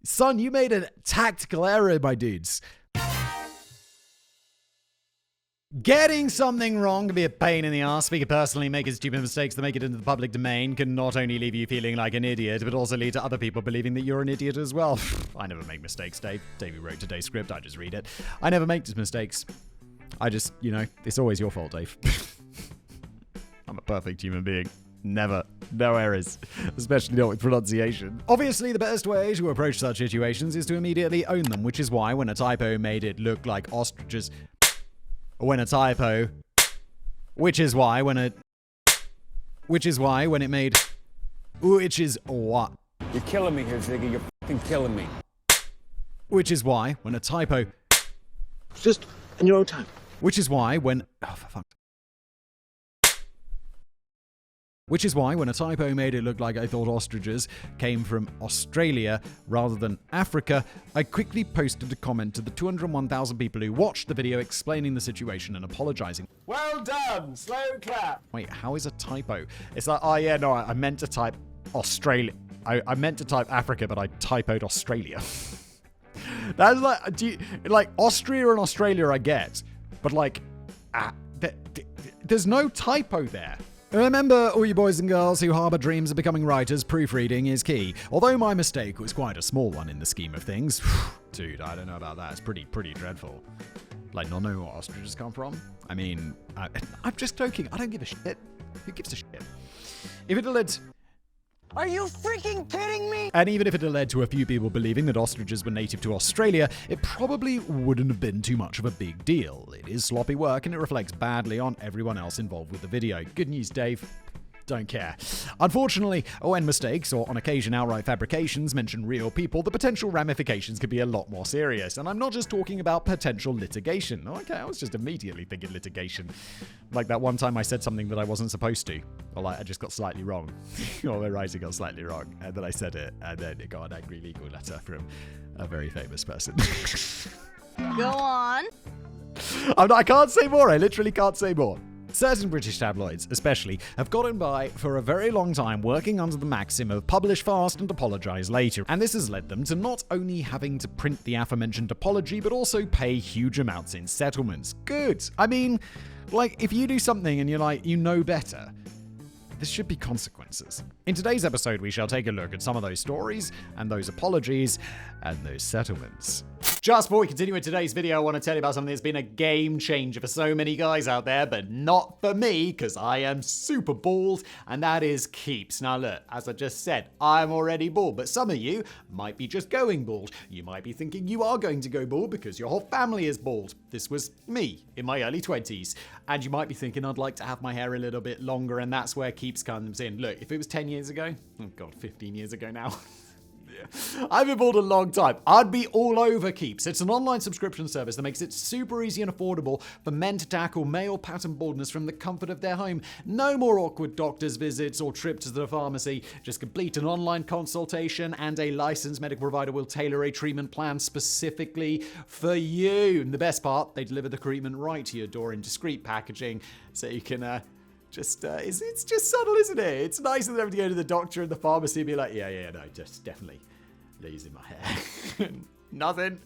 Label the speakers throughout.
Speaker 1: Son, you made a tactical error, my dudes. Getting something wrong can be a pain in the ass. Speaking personally, making stupid mistakes that make it into the public domain can not only leave you feeling like an idiot, but also lead to other people believing that you're an idiot as well. I never make mistakes, Dave. Davey wrote today's script. I just read it. I never make mistakes. I just, it's always your fault, Dave. I'm a perfect human being. Never. No errors. Especially not with pronunciation. Obviously, the best way to approach such situations is to immediately own them, which is why when a typo made it look like ostriches... Which is why when it made... Which is what?
Speaker 2: You're killing me here, Ziggy. You're fucking killing me.
Speaker 1: Which is why when a typo...
Speaker 3: Just in your own time.
Speaker 1: Which is why when... Oh, for fuck. Which is why when a typo made it look like I thought ostriches came from Australia rather than Africa, I quickly posted a comment to the 201,000 people who watched the video explaining the situation and apologizing.
Speaker 2: Well done. Slow clap.
Speaker 1: Wait, how is a typo? It's like, oh yeah, no, I meant to type Australia. I meant to type Africa, but I typoed Australia. That's like, Austria and Australia I get, but there's no typo there. Remember, all you boys and girls who harbour dreams of becoming writers, proofreading is key. Although my mistake was quite a small one in the scheme of things. Dude, I don't know about that. It's pretty dreadful. Like, not knowing where ostriches come from? I mean, I'm just joking. I don't give a shit. Who gives a shit? If it had led...
Speaker 2: Are you freaking kidding me?
Speaker 1: And even if it had led to a few people believing that ostriches were native to Australia, it probably wouldn't have been too much of a big deal. It is sloppy work and it reflects badly on everyone else involved with the video. Good news, Dave. Don't care. Unfortunately, when mistakes or on occasion outright fabrications mention real people, the potential ramifications could be a lot more serious. And I'm not just talking about potential litigation. Okay, I was just immediately thinking litigation. Like that one time I said something that I wasn't supposed to. Or like I just got slightly wrong. Or the writing got slightly wrong. And then I said it. And then it got an angry legal letter from a very famous person.
Speaker 4: Go on.
Speaker 1: I can't say more. I literally can't say more. Certain British tabloids, especially, have gotten by for a very long time working under the maxim of publish fast and apologize later. And this has led them to not only having to print the aforementioned apology, but also pay huge amounts in settlements. Good. I mean, like, if you do something and you're like, you know better, there should be consequences. In today's episode, we shall take a look at some of those stories and those apologies and those settlements. Just before we continue with today's video, I want to tell you about something that's been a game changer for so many guys out there, but not for me, because I am super bald, and that is Keeps. Now look, as I just said, I'm already bald, but some of you might be just going bald. You might be thinking you are going to go bald because your whole family is bald. This was me in my early 20s. And you might be thinking I'd like to have my hair a little bit longer, and that's where Keeps comes in. Look, if it was 10 years ago, oh god, 15 years ago now. I've been bald a long time. I'd be all over Keeps. It's an online subscription service that makes it super easy and affordable for men to tackle male pattern baldness from the comfort of their home. No more awkward doctor's visits or trips to the pharmacy. Just complete an online consultation and a licensed medical provider will tailor a treatment plan specifically for you. And the best part, they deliver the treatment right to your door in discreet packaging so you can it's just subtle, isn't it? It's nicer than having to go to the doctor and the pharmacy and be like, no, just definitely losing my hair. Nothing.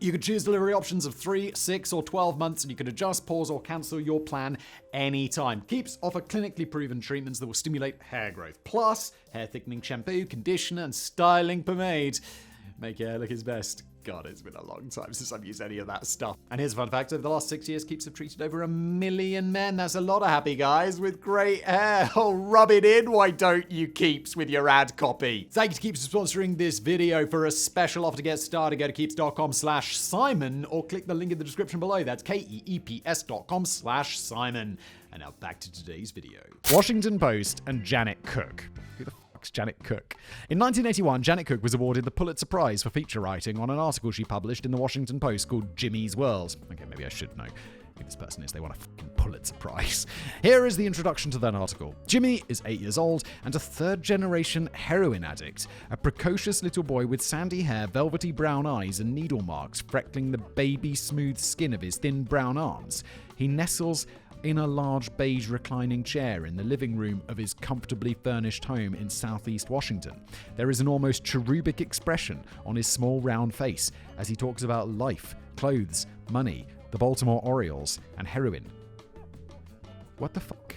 Speaker 1: You could choose delivery options of 3, 6, or 12 months, and you can adjust, pause, or cancel your plan anytime. Keeps offer clinically proven treatments that will stimulate hair growth. Plus, hair thickening shampoo, conditioner, and styling pomade. Make your hair look its best. God, it's been a long time since I've used any of that stuff. And here's a fun fact. Over the last 6 years, Keeps have treated over 1 million men. That's a lot of happy guys with great hair. Oh, rub it in, why don't you, Keeps, with your ad copy? Thank you to Keeps for sponsoring this video. For a special offer to get started, go to keeps.com/Simon or click the link in the description below. That's keeps.com/Simon. And now back to today's video. Washington Post and Janet Cook. Who the Janet Cook. In 1981, Janet Cook was awarded the Pulitzer Prize for feature writing on an article she published in the Washington Post called Jimmy's World. Okay, maybe I should know who this person is. They want a fucking Pulitzer Prize. Here is the introduction to that article. Jimmy is 8 years old and a third-generation heroin addict. A precocious little boy with sandy hair, velvety brown eyes, and needle marks freckling the baby-smooth skin of his thin brown arms. He nestles in a large beige reclining chair in the living room of his comfortably furnished home in southeast Washington. There is an almost cherubic expression on his small round face as he talks about life, clothes, money, the Baltimore Orioles, and heroin. What the fuck?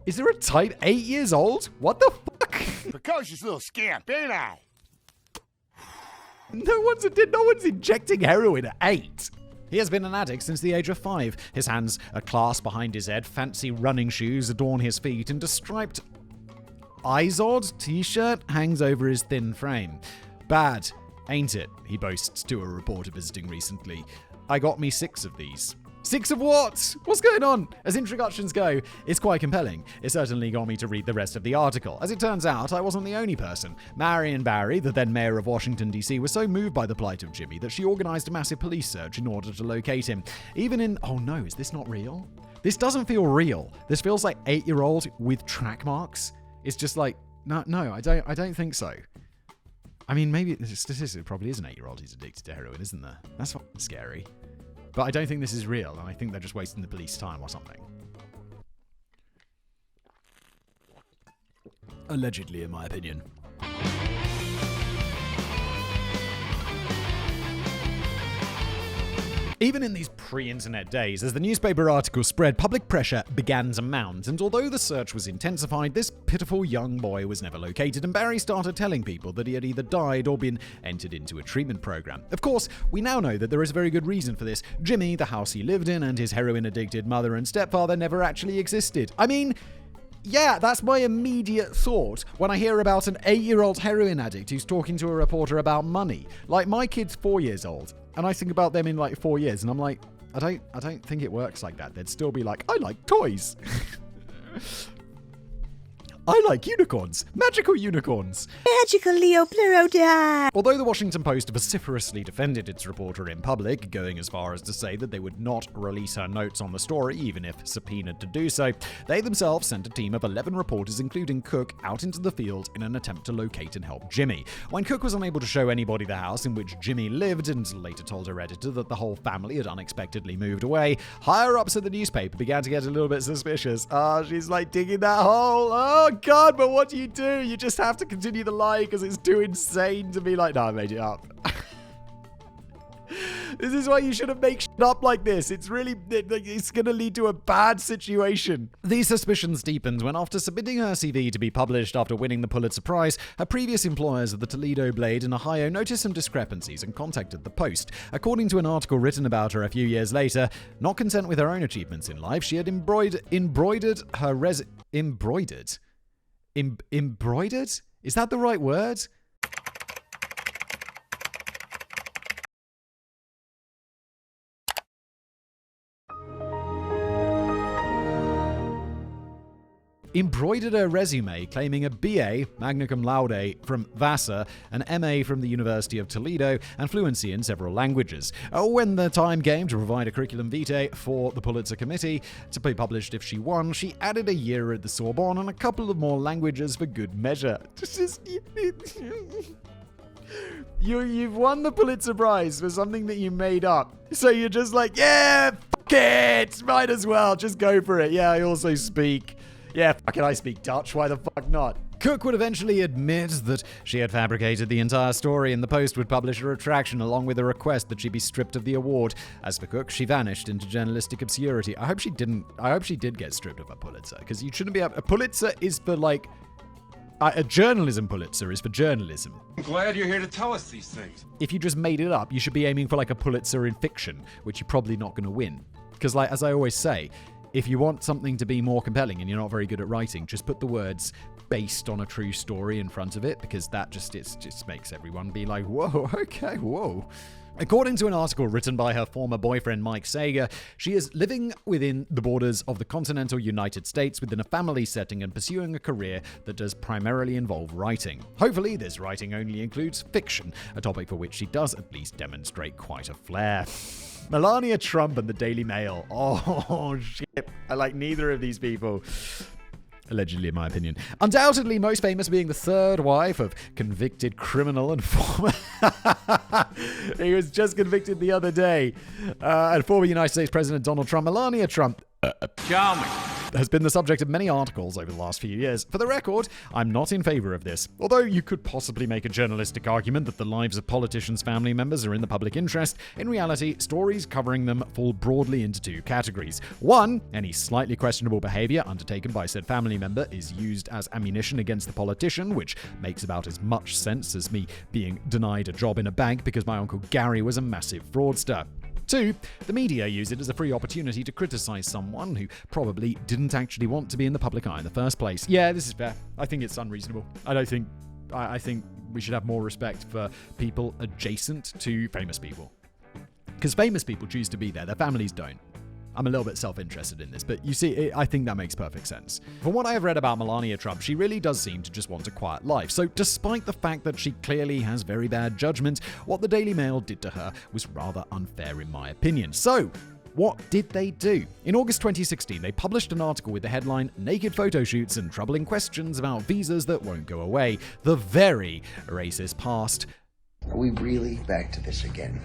Speaker 1: Is there a type 8 years old? What the fuck?
Speaker 5: Precocious little scamp, ain't I?
Speaker 1: No one's injecting heroin at 8. He has been an addict since the age of 5. His hands are clasped behind his head, fancy running shoes adorn his feet, and a striped Izod t-shirt hangs over his thin frame. Bad, ain't it? He boasts to a reporter visiting recently. I got me 6 of these. 6 of what? What's going on? As introductions go, it's quite compelling. It certainly got me to read the rest of the article. As it turns out, I wasn't the only person. Marion Barry, the then mayor of Washington, D.C., was so moved by the plight of Jimmy that she organized a massive police search in order to locate him. Even in... Oh no, is this not real? This doesn't feel real. This feels like 8-year-old with track marks. It's just like, no, I don't think so. I mean, maybe statistically, it probably is an 8-year-old who's addicted to heroin, isn't there? That's fucking scary. But I don't think this is real, and I think they're just wasting the police time or something. Allegedly, in my opinion. Even in these pre-internet days, as the newspaper article spread, public pressure began to mount, and although the search was intensified, this pitiful young boy was never located, and Barry started telling people that he had either died or been entered into a treatment program. Of course, we now know that there is a very good reason for this. Jimmy, the house he lived in, and his heroin-addicted mother and stepfather never actually existed. I mean... yeah, that's my immediate thought when I hear about an 8-year-old heroin addict who's talking to a reporter about money. Like, my kid's 4 years old, and I think about them in like 4 years, and I'm like, I don't think it works like that. They'd still be like, I like toys. I like unicorns. Magical unicorns.
Speaker 6: Magical Leopleurodon.
Speaker 1: Although the Washington Post vociferously defended its reporter in public, going as far as to say that they would not release her notes on the story, even if subpoenaed to do so, they themselves sent a team of 11 reporters, including Cook, out into the field in an attempt to locate and help Jimmy. When Cook was unable to show anybody the house in which Jimmy lived, and later told her editor that the whole family had unexpectedly moved away, higher-ups at the newspaper began to get a little bit suspicious. She's like digging that hole. Oh, God, but what do? You just have to continue the lie because it's too insane to be like, no, I made it up. This is why you shouldn't make shit up like this. It's going to lead to a bad situation. These suspicions deepened when, after submitting her CV to be published after winning the Pulitzer Prize, her previous employers at the Toledo Blade in Ohio noticed some discrepancies and contacted the Post. According to an article written about her a few years later, not content with her own achievements in life, she had embroidered her embroidered? Is that the right word? Embroidered her resume, claiming a BA, magna cum laude, from Vassar, an MA from the University of Toledo, and fluency in several languages. When the time came to provide a curriculum vitae for the Pulitzer Committee to be published if she won, she added a year at the Sorbonne and a couple of more languages for good measure. You've won the Pulitzer Prize for something that you made up. So you're just like, yeah, fuck it, might as well, just go for it. Yeah, I also speak... yeah, fucking I speak Dutch, why the fuck not? Cook would eventually admit that she had fabricated the entire story, and the Post would publish a retraction along with a request that she be stripped of the award. As for Cook, she vanished into journalistic obscurity. I hope she did get stripped of a Pulitzer, because you shouldn't be a Pulitzer is for like... a journalism Pulitzer is for journalism.
Speaker 5: I'm glad you're here to tell us these things.
Speaker 1: If you just made it up, you should be aiming for like a Pulitzer in fiction, which you're probably not going to win. Because like, as I always say, if you want something to be more compelling and you're not very good at writing, just put the words based on a true story in front of it, because that just makes everyone be like, whoa, okay, whoa. According to an article written by her former boyfriend Mike Sager, she is living within the borders of the continental United States within a family setting and pursuing a career that does primarily involve writing. Hopefully, this writing only includes fiction, a topic for which she does at least demonstrate quite a flair. Melania Trump and the Daily Mail. Oh, shit. I like neither of these people. Allegedly, in my opinion. Undoubtedly most famous being the third wife of convicted criminal and former... he was just convicted the other day. And former United States President Donald Trump, Melania Trump...
Speaker 5: Charming.
Speaker 1: has been the subject of many articles over the last few years. For the record, I'm not in favor of this. Although you could possibly make a journalistic argument that the lives of politicians' family members are in the public interest, in reality, stories covering them fall broadly into two categories. One, any slightly questionable behavior undertaken by said family member is used as ammunition against the politician, which makes about as much sense as me being denied a job in a bank because my Uncle Gary was a massive fraudster. Two, the media use it as a free opportunity to criticize someone who probably didn't actually want to be in the public eye in the first place. Yeah, this is fair. I think it's unreasonable. I think we should have more respect for people adjacent to famous people. Because famous people choose to be there, their families don't. I'm a little bit self-interested in this, but you see, I think that makes perfect sense. From what I have read about Melania Trump, she really does seem to just want a quiet life. So despite the fact that she clearly has very bad judgment, what the Daily Mail did to her was rather unfair in my opinion. So, what did they do? In August 2016, they published an article with the headline, "Naked Photo Shoots and Troubling Questions About Visas That Won't Go Away. The Very Racist Past."
Speaker 7: Are we really back to this again?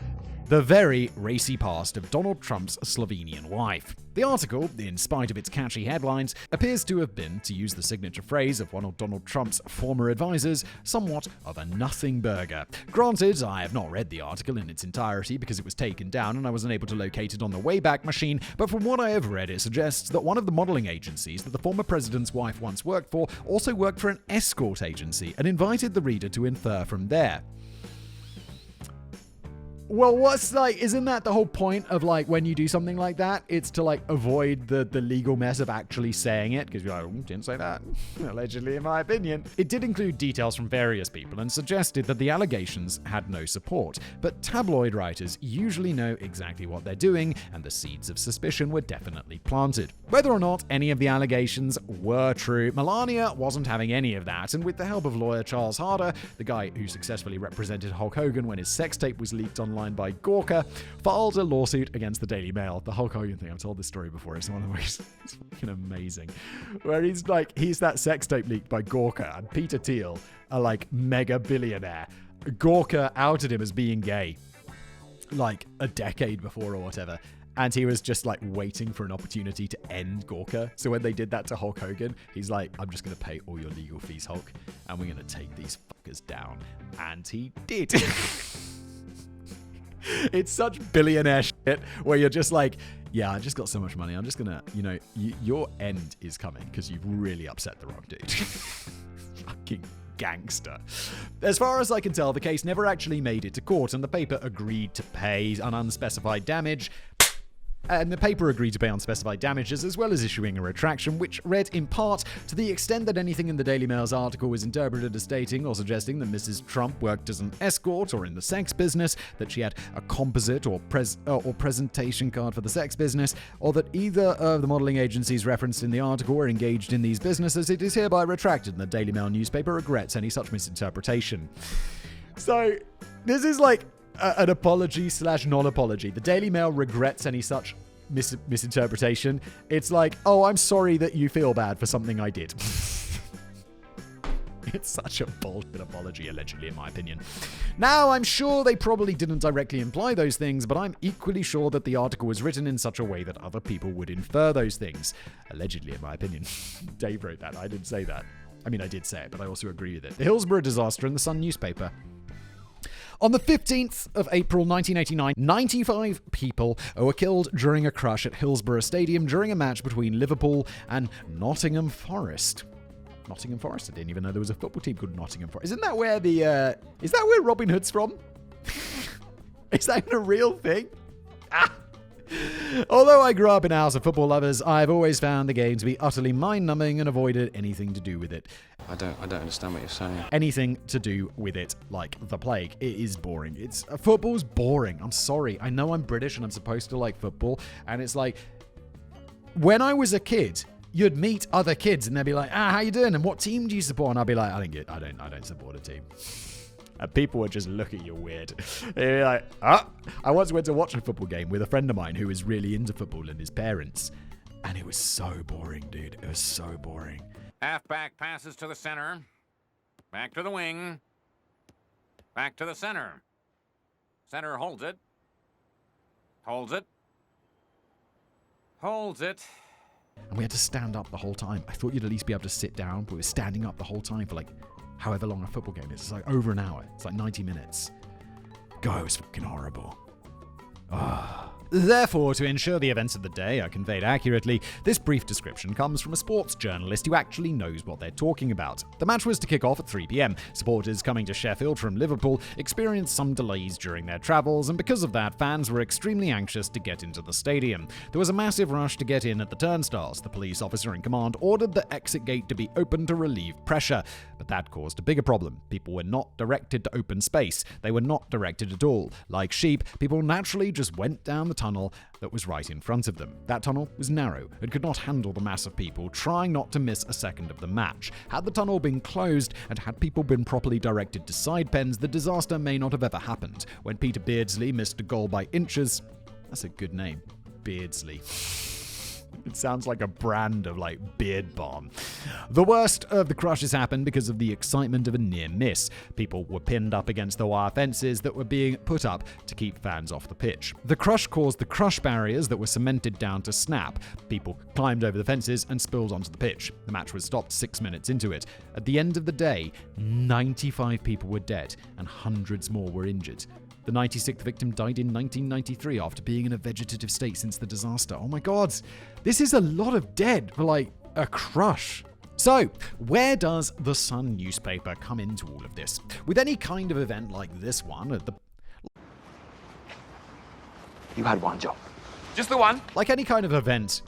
Speaker 1: The very racy past of Donald Trump's Slovenian wife. The article, in spite of its catchy headlines, appears to have been, to use the signature phrase of one of Donald Trump's former advisors, somewhat of a nothing burger. Granted, I have not read the article in its entirety because it was taken down and I wasn't able to locate it on the Wayback Machine, but from what I have read, it suggests that one of the modeling agencies that the former president's wife once worked for also worked for an escort agency and invited the reader to infer from there. Well, isn't that the whole point of when you do something like that? It's to avoid the legal mess of actually saying it, because you're like, didn't say that. Allegedly, in my opinion. It did include details from various people and suggested that the allegations had no support. But tabloid writers usually know exactly what they're doing, and the seeds of suspicion were definitely planted. Whether or not any of the allegations were true, Melania wasn't having any of that, and with the help of lawyer Charles Harder, the guy who successfully represented Hulk Hogan when his sex tape was leaked online by Gawker, filed a lawsuit against the Daily Mail. The Hulk Hogan thing, I've told this story before, it's one of the most it's fucking amazing. Where he's that sex tape leaked by Gawker, and Peter Thiel, a mega billionaire. Gawker outed him as being gay a decade before or whatever. And he was just waiting for an opportunity to end Gawker. So when they did that to Hulk Hogan, he's like, I'm just going to pay all your legal fees, Hulk, and we're going to take these fuckers down. And he did. It's such billionaire shit where you're just yeah, I just got so much money. I'm just gonna, your end is coming because you've really upset the wrong dude. Fucking gangster. As far as I can tell, the case never actually made it to court, and the paper agreed to pay an unspecified damage. And the paper agreed to pay unspecified damages as well as issuing a retraction, which read in part, to the extent that anything in the Daily Mail's article was interpreted as stating or suggesting that Mrs. Trump worked as an escort or in the sex business, that she had a composite or presentation card for the sex business, or that either of the modeling agencies referenced in the article were engaged in these businesses, it is hereby retracted, and the Daily Mail newspaper regrets any such misinterpretation. So, this is an apology / non-apology. The Daily Mail regrets any such misinterpretation. It's oh, I'm sorry that you feel bad for something I did. It's such a bullshit apology, allegedly, in my opinion. Now, I'm sure they probably didn't directly imply those things, but I'm equally sure that the article was written in such a way that other people would infer those things. Allegedly, in my opinion. Dave wrote that. I didn't say that. I mean, I did say it, but I also agree with it. The Hillsborough disaster in the Sun newspaper. On the 15th of April 1989, 95 people were killed during a crash at Hillsborough Stadium during a match between Liverpool and Nottingham Forest. Nottingham Forest? I didn't even know there was a football team called Nottingham Forest. Isn't that where is that where Robin Hood's from? Is that a real thing? Although I grew up in a house of football lovers, I've always found the game to be utterly mind-numbing and avoided anything to do with it.
Speaker 3: I don't understand what you're saying.
Speaker 1: Anything to do with it like the plague. It is boring. Football's boring. I'm sorry. I know I'm British and I'm supposed to like football, and it's when I was a kid, you'd meet other kids and they'd be like, how you doing? And what team do you support? And I'd be like, I don't support a team. And people would just look at you weird. They'd be like, I once went to watch a football game with a friend of mine who was really into football and his parents. And it was so boring, dude. It was so boring.
Speaker 8: Halfback passes to the center. Back to the wing. Back to the center. Center holds it. Holds it. Holds it.
Speaker 1: And we had to stand up the whole time. I thought you'd at least be able to sit down, but we were standing up the whole time for like however long a football game is. It's like over an hour. It's like 90 minutes. God, it was fucking horrible. Therefore, to ensure the events of the day are conveyed accurately, this brief description comes from a sports journalist who actually knows what they're talking about. The match was to kick off at 3 p.m. Supporters coming to Sheffield from Liverpool experienced some delays during their travels, and because of that, fans were extremely anxious to get into the stadium. There was a massive rush to get in at the turnstiles. The police officer in command ordered the exit gate to be opened to relieve pressure, but that caused a bigger problem. People were not directed to open space. They were not directed at all. Like sheep, people naturally just went down the tunnel that was right in front of them. That tunnel was narrow and could not handle the mass of people trying not to miss a second of the match. Had the tunnel been closed and had people been properly directed to side pens, the disaster may not have ever happened. When Peter Beardsley missed a goal by inches, that's a good name, Beardsley. It sounds like a brand of like beard balm. The worst of the crushes happened because of the excitement of a near miss. People were pinned up against the wire fences that were being put up to keep fans off the pitch. The crush caused the crush barriers that were cemented down to snap. People climbed over the fences and spilled onto the pitch. The match was stopped 6 minutes into it. At the end of the day, 95 people were dead and hundreds more were injured. The 96th victim died in 1993 after being in a vegetative state since the disaster. Oh my god, this is a lot of dead for like a crush. So, where does the Sun newspaper come into all of this? With any kind of event like this one,
Speaker 7: You had one job.
Speaker 2: Just the one.
Speaker 1: like any kind of event,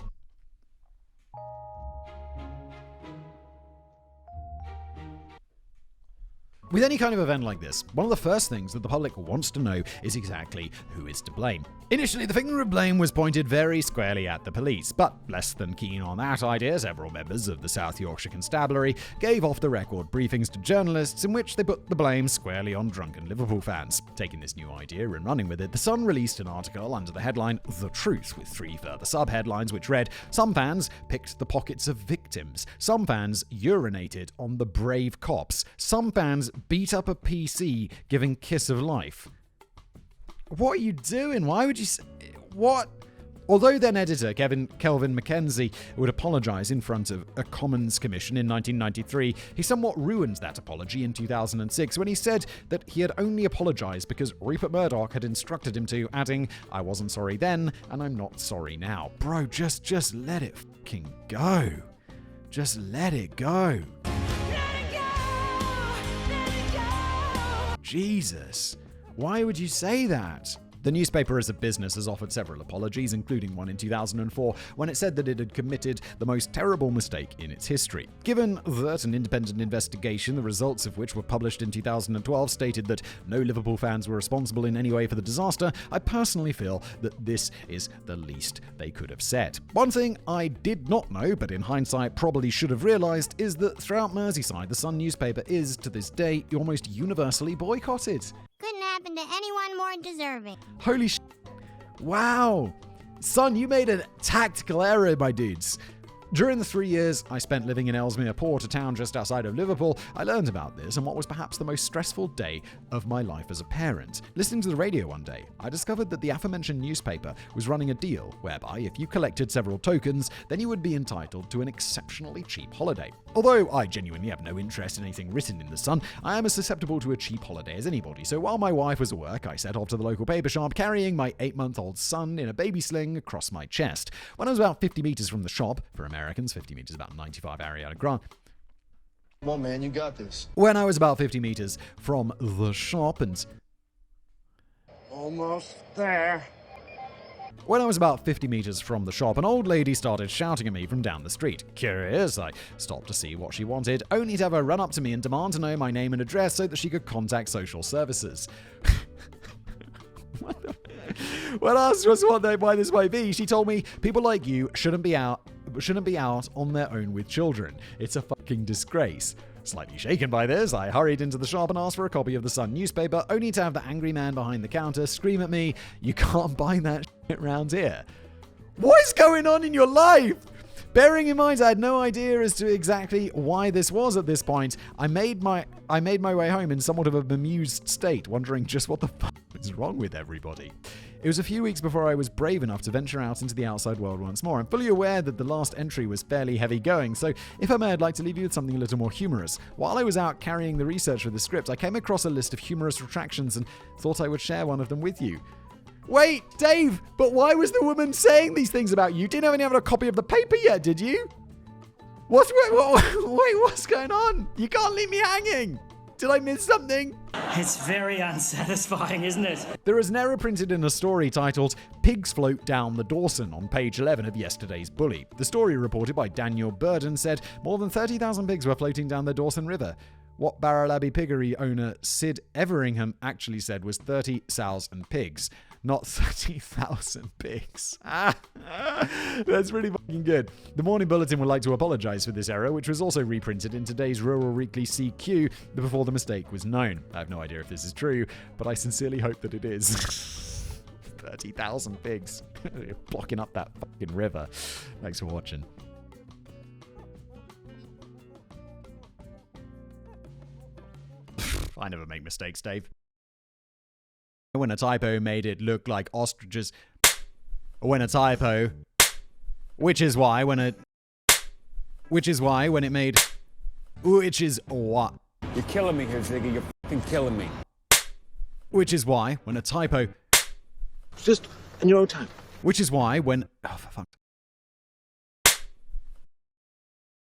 Speaker 1: with any kind of event like this, one of the first things that the public wants to know is exactly who is to blame. Initially, the finger of blame was pointed very squarely at the police, but less than keen on that idea, several members of the South Yorkshire Constabulary gave off-the-record briefings to journalists in which they put the blame squarely on drunken Liverpool fans. Taking this new idea and running with it, The Sun released an article under the headline The Truth, with 3 further sub-headlines which read, "Some fans picked the pockets of victims. Some fans urinated on the brave cops. Some fans beat up a PC giving kiss of life." What are you doing? Why would you say... What? Although then editor Kelvin Mackenzie would apologise in front of a Commons Commission in 1993, he somewhat ruined that apology in 2006 when he said that he had only apologised because Rupert Murdoch had instructed him to, adding, "I wasn't sorry then, and I'm not sorry now." Bro, just let it fucking go. Just let it go. Jesus. Why would you say that? The newspaper as a business has offered several apologies, including one in 2004, when it said that it had committed the most terrible mistake in its history. Given that an independent investigation, the results of which were published in 2012, stated that no Liverpool fans were responsible in any way for the disaster, I personally feel that this is the least they could have said. One thing I did not know, but in hindsight probably should have realised, is that throughout Merseyside, the Sun newspaper is, to this day, almost universally boycotted.
Speaker 9: Couldn't happen to anyone more deserving.
Speaker 1: Holy sh**. Wow. Son, you made a tactical error, my dudes. During the 3 years I spent living in Ellesmere Port, a town just outside of Liverpool, I learned about this and what was perhaps the most stressful day of my life as a parent. Listening to the radio one day, I discovered that the aforementioned newspaper was running a deal whereby if you collected several tokens, then you would be entitled to an exceptionally cheap holiday. Although I genuinely have no interest in anything written in the Sun, I am as susceptible to a cheap holiday as anybody, so while my wife was at work, I set off to the local paper shop carrying my 8-month-old son in a baby sling across my chest. When I was about 50 meters from the shop, for Americans, 50 meters about 95 Ariana Grande.
Speaker 10: Come on, man, you got this.
Speaker 1: When I was about 50 meters from the shop and...
Speaker 2: Almost there.
Speaker 1: When I was about 50 meters from the shop, an old lady started shouting at me from down the street. Curious, I stopped to see what she wanted, only to have her run up to me and demand to know my name and address so that she could contact social services. When asked why this might be, she told me people like you shouldn't be out on their own with children. It's a fucking disgrace. Slightly shaken by this, I hurried into the shop and asked for a copy of the Sun newspaper, only to have the angry man behind the counter scream at me, "You can't buy that shit round here." What is going on in your life? Bearing in mind I had no idea as to exactly why this was at this point, I made my way home in somewhat of a bemused state, wondering just what the fuck is wrong with everybody. It was a few weeks before I was brave enough to venture out into the outside world once more. I'm fully aware that the last entry was fairly heavy going, so if I may, I'd like to leave you with something a little more humorous. While I was out carrying the research for the script, I came across a list of humorous retractions and thought I would share one of them with you. Wait, Dave, but why was the woman saying these things about you? Didn't even have a copy of the paper yet, did you? Wait, what's going on? You can't leave me hanging. Did I miss something?
Speaker 11: It's very unsatisfying, isn't it?
Speaker 1: There is an error printed in a story titled Pigs Float Down the Dawson on page 11 of yesterday's Bully. The story, reported by Daniel Burden, said more than 30,000 pigs were floating down the Dawson River. What Barrel Piggery owner Sid Everingham actually said was 30,000 pigs, not 30,000 pigs. That's really fucking good. The Morning Bulletin would like to apologize for this error, which was also reprinted in today's Rural Weekly CQ before the mistake was known. I have no idea if this is true, but I sincerely hope that it is. 30,000 pigs. Blocking up that fucking river. Thanks for watching. I never make mistakes, Dave. When a typo made it look like ostriches. When a typo. Which is why when it made. Which is what?
Speaker 2: You're killing me here, Ziggy. You're fucking killing me.
Speaker 1: Which is why when a typo.
Speaker 7: Just in your own time.
Speaker 1: Which is why when. Oh, for fuck.